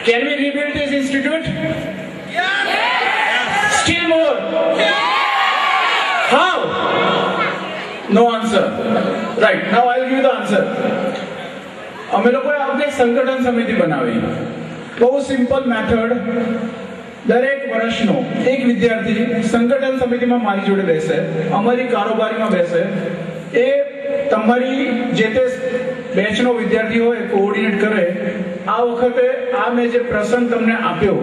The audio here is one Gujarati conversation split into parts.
Can we rebuild this institute? Yes. Still more? Yes. How? No answer. Right. Now I'll give you the answer. અમે લોકોએ આપણે સંગઠન સમિતિ બનાવી. બહુ સિમ્પલ મેથડ. દરેક વર્ષનો એક વિદ્યાર્થી સંગઠન સમિતિમાં મારી જોડે બેસે, અમારી કારોબારીમાં બેસે. એ તમારી જે તે બેચનો વિદ્યાર્થી હોય કોઓર્ડિનેટ કરે. આ વખતે આ મેં જે પ્રસંગ તમને આપ્યો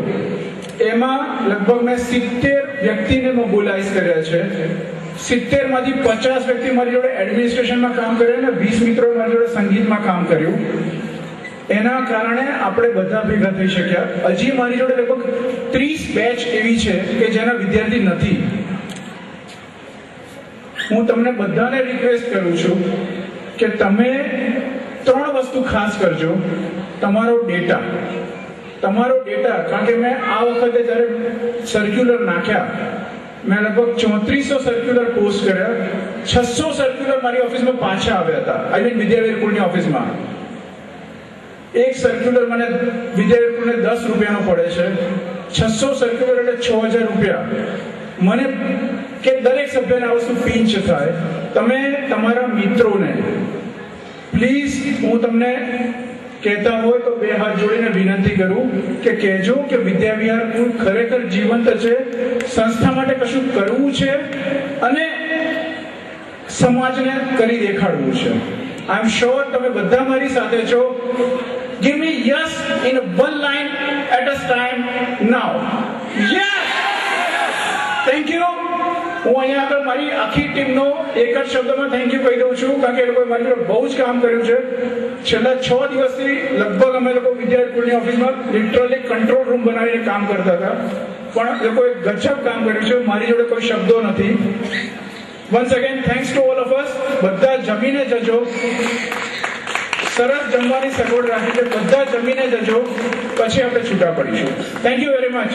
એમાં લગભગ મેં 70 વ્યક્તિને મોબિલાઇઝ કર્યા છે. 70 માંથી 50 વ્યક્તિ મારી જોડે એડમિનિસ્ટ્રેશનમાં કામ કરે અને 20 મિત્રો મારી જોડે સંગીતમાં કામ કર્યું. એના કારણે આપણે બધા ભેગા થઈ શક્યા. હજી મારી જોડે લગભગ 30 બેચ એવી છે કે જેના વિદ્યાર્થી નથી. હું તમને બધાને રિક્વેસ્ટ કરું છું કે તમે 3 વસ્તુ ખાસ કરજો. તમારો ડેટા, કારણ કે મેં આ વખતે જ્યારે સર્ક્યુલર નાખ્યા, મેં લગભગ 3400 સર્ક્યુલર પોસ્ટ કર્યા. 600 સર્ક્યુલર મારી ઓફિસમાં પાછા આવ્યા હતા. આઈ મીન વિદ્યાવીરકુળની ઓફિસમાં. એક સર્ક્યુલર મને વિદ્યાવીરકુળને 10 રૂપિયાનો પડે છે. 600 સર્ક્યુલર એટલે 6000 રૂપિયા. મને કે દરેક સભ્યને આ વસ્તુ પિંચ થાય. તમે તમારા મિત્રોને પ્લીઝ, હું તમને કહેતા હોય તો 2 હાથ જોડીને વિનંતી કરું કે કહેજો કે વિદ્યાવિહાર કુળ ખરેખર જીવંત છે, સંસ્થા માટે કશું કરવું છે અને સમાજને કરી દેખાડવું છે. આઈ એમ શ્યોર તમે બધા મારી સાથે છો. Give me yes in one line at a time now. Yes! Thank you. હું અહીંયા આગળ મારી આખી ટીમનો એક જ શબ્દમાં થેન્ક યુ કહી દઉં છું, કારણ કે એ લોકોએ મારી જોડે બહુ જ કામ કર્યું છે. છેલ્લા 6 દિવસથી લગભગ અમે લોકો વિદ્યાર્થીઓની ઓફિસમાં લિટરલી કંટ્રોલ રૂમ બનાવીને કામ કરતા હતા, પણ એ લોકોએ ગજબ કામ કર્યું છે. મારી જોડે કોઈ શબ્દો નથી. Once again thanks to all of us. બધા જમીને જજો. સરસ જમવાની સગવડ રાખી છે. બધા જમીને જજો, પછી આપણે છૂટા પડીશું. Thank you very much.